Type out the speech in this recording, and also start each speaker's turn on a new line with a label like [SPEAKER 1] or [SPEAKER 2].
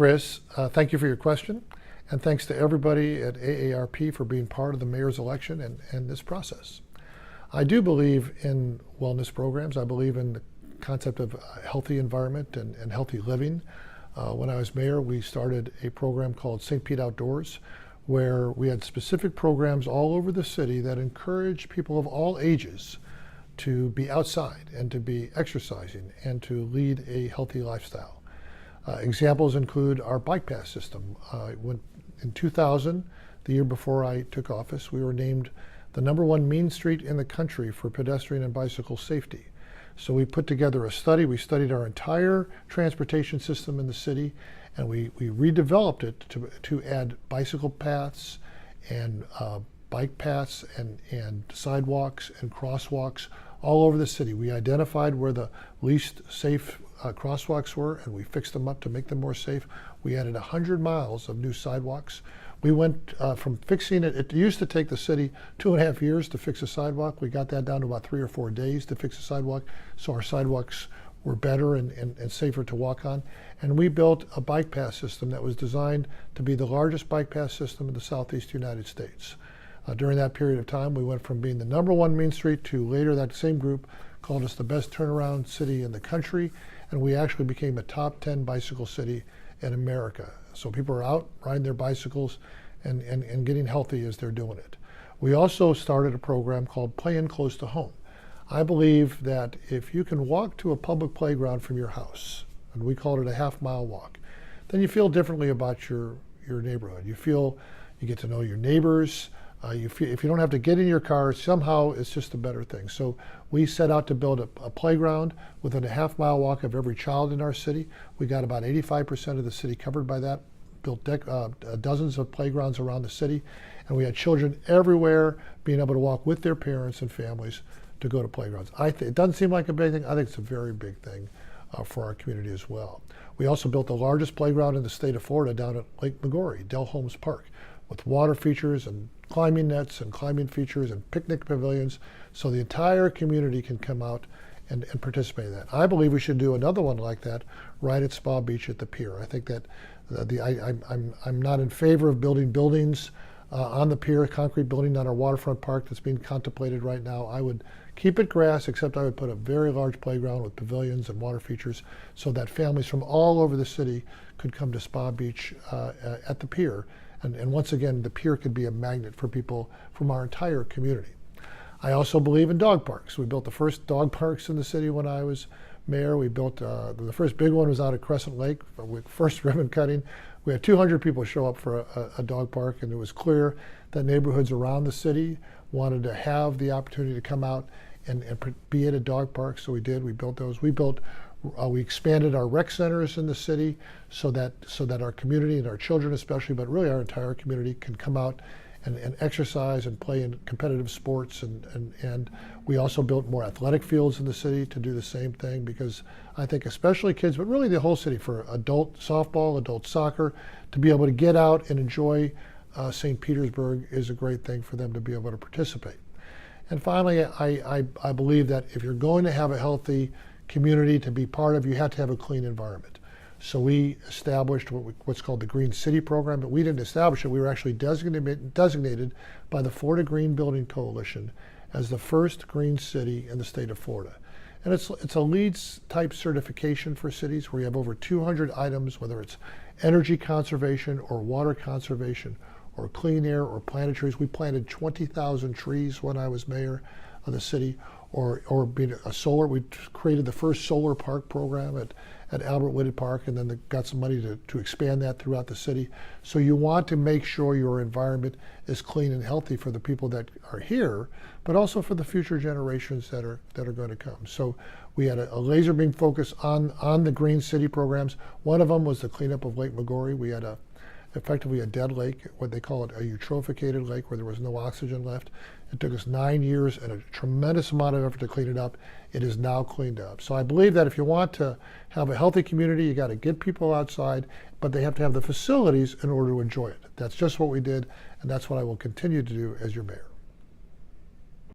[SPEAKER 1] Chris. Thank you for your question. And thanks to everybody at AARP for being part of the mayor's election and this process. I do believe in wellness programs. I believe in the concept of a healthy environment and healthy living. When I was mayor, we started a program called St. Pete Outdoors, where we had specific programs all over the city that encourage people of all ages to be outside and to be exercising and to lead a healthy lifestyle. Examples include our bike pass system. In 2000, the year before I took office, we were named the #1 mean street in the country for pedestrian and bicycle safety. So we put together a study. We studied our entire transportation system in the city, and we redeveloped it to add bicycle paths and bike paths and sidewalks and crosswalks all over the city. We identified where the least safe crosswalks were, and we fixed them up to make them more safe. We added 100 miles of new sidewalks. We went from fixing it. It used to take the city 2.5 years to fix a sidewalk. We got that down to about 3 or 4 days to fix a sidewalk. So our sidewalks were better and safer to walk on. And we built a bike pass system that was designed to be the largest bike pass system in the Southeast United States. During that period of time, we went from being the #1 Main Street to later that same group called us the best turnaround city in the country. And we actually became a top 10 bicycle city in America. So people are out riding their bicycles and getting healthy as they're doing it. We also started a program called Play In Close to Home. I believe that if you can walk to a public playground from your house, and we called it a half-mile walk, then you feel differently about your neighborhood. You get to know your neighbors. If you don't have to get in your car, somehow it's just a better thing. So we set out to build a playground within a half-mile walk of every child in our city. We got about 85% of the city covered by that, built dozens of playgrounds around the city, and we had children everywhere being able to walk with their parents and families to go to playgrounds. It doesn't seem like a big thing. I think it's a very big thing for our community as well. We also built the largest playground in the state of Florida down at Lake Maggiore, Del Holmes Park, with water features and climbing nets and climbing features and picnic pavilions, so the entire community can come out and participate in that. I believe we should do another one like that right at Spa Beach at the pier. I think that I'm not in favor of building buildings on the pier, a concrete building on our waterfront park that's being contemplated right now. I would keep it grass, except I would put a very large playground with pavilions and water features so that families from all over the city could come to Spa Beach at the pier. And once again, the pier could be a magnet for people from our entire community. I also believe in dog parks. We built the first dog parks in the city when I was mayor. We built, the first big one was out at Crescent Lake, with first ribbon cutting. We had 200 people show up for a dog park, and it was clear that neighborhoods around the city wanted to have the opportunity to come out and be at a dog park, so we did. We built those. We expanded our rec centers in the city so that our community and our children especially, but really our entire community, can come out and exercise and play in competitive sports. And we also built more athletic fields in the city to do the same thing, because I think especially kids, but really the whole city, for adult softball, adult soccer, to be able to get out and enjoy St. Petersburg is a great thing for them to be able to participate. And finally, I believe that if you're going to have a healthy community to be part of, you have to have a clean environment. So we established what's called the Green City program, but we didn't establish it. We were actually designated by the Florida Green Building Coalition as the first green city in the state of Florida. And it's a LEED type certification for cities where you have over 200 items, whether it's energy conservation or water conservation or clean air or planted trees. We planted 20,000 trees when I was mayor of the city. Or being a solar, we created the first solar park program at Albert Whitted Park, and then got some money to expand that throughout the city. So you want to make sure your environment is clean and healthy for the people that are here, but also for the future generations that are going to come. So we had a laser beam focus on the Green City programs. One of them was the cleanup of Lake Maggiore. We had effectively a dead lake, what they call it, a eutrophicated lake, where there was no oxygen left. It took us 9 years and a tremendous amount of effort to clean it up. It is now cleaned up. So I believe that if you want to have a healthy community, you got to get people outside, but they have to have the facilities in order to enjoy it. That's just what we did, and that's what I will continue to do as your mayor.